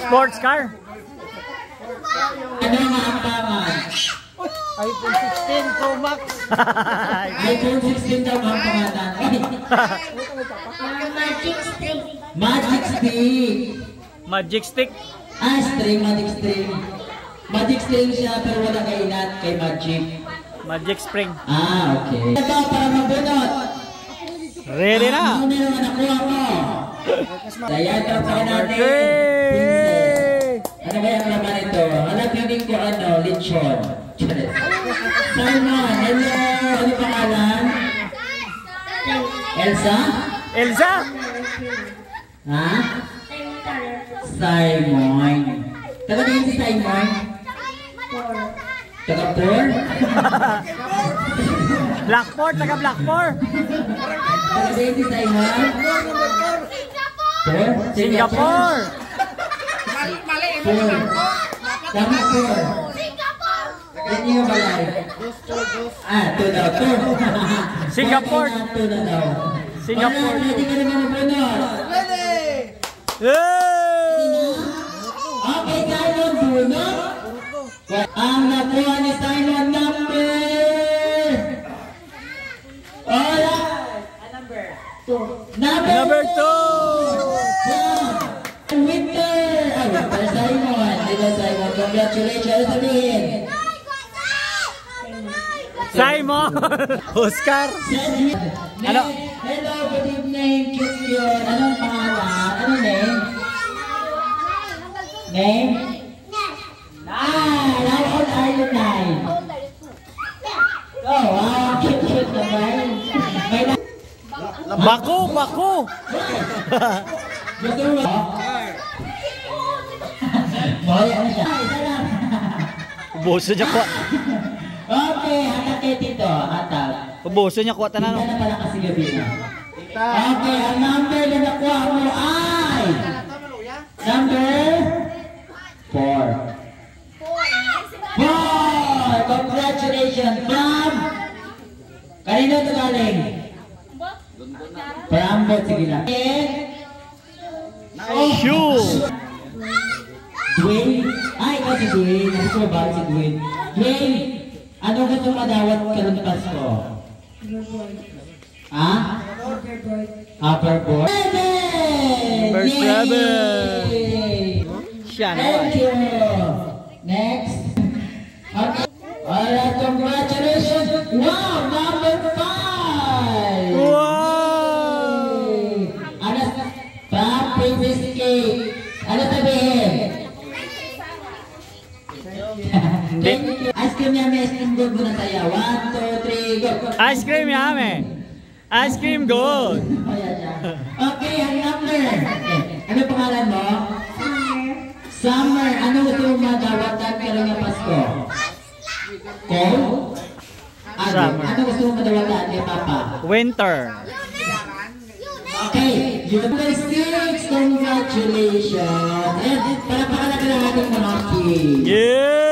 Sports car. Ano nga ang pangalan? iPhone 16 Pro Max. iPhone 16 daw ang pangalan. Magic stick. Magic stick. Magic stick. Ah, string, magic string. Magic string siya pero wala kay inat, kay magic. Magic spring. Ah, okay. Ito para mabunot. Ready na. Ano yung nakuha mo? Kaya ito pa natin. Ano kaya ang laman ito? Hanapin ko ano, lechon. Simon, hello. Ano pangalan? Elsa? Elsa? Ha? Simon. Taga din si Simon? Taga Paul? Blackport, taga Blackport. Taga din si Simon? Singapore. Paul. Tama Paul. Yan yung balay. Ah, ito daw. Singapore. Ito na daw. Singapore. Ready ka naman mabunot? Okay, Simon, bunot. Ang nakuha ni Simon number. Alright. Number 2. Winter. Winter Simon. Diba Simon? Congratulations sabihin. Simon. Oscar. Ano? Hello, good evening. Cute. Anong pangalan? Anong name? Name? How old are you now? Oh, wow. Cute naman. Baku, baku. Gusto mo? Boy, ano siya? Buso niya kuha. Okay, hatak kayo dito. Hatak. Buso niya kuha tanan. Hindi na pala kasi gabi na. Okay, ang number na nakuha mo ay number 4. 4! Congratulations from kanino ito galing? Parambot, sige lang. Shoe. Dwayne? Ay, ikaw si Dwayne. Ano ko ba si Dwayne? Dwayne, ano gusto madawat ka ng Pasko? Ha? Upperboard? First level. Siya naman. Thank you. Next. Okay. Alright, congratulations. Wow, number 5. Wow. Ano pa? Princess Cake. Ano sabihin? Thank you. Ice cream yummy, ice cream gold muna tayo. 1, 2, 3, go. Ice cream yummy. Ice cream gold. Okay, ang number. Okay. Ano pangalan mo? Summer. Ano gusto mo madawatan pero nga Pasko? Cold? Summer. Ano gusto mo madawatan kay Papa? Winter. Okay, number 6. Congratulations. And para pakalaga ng ating mga kids. Yeah.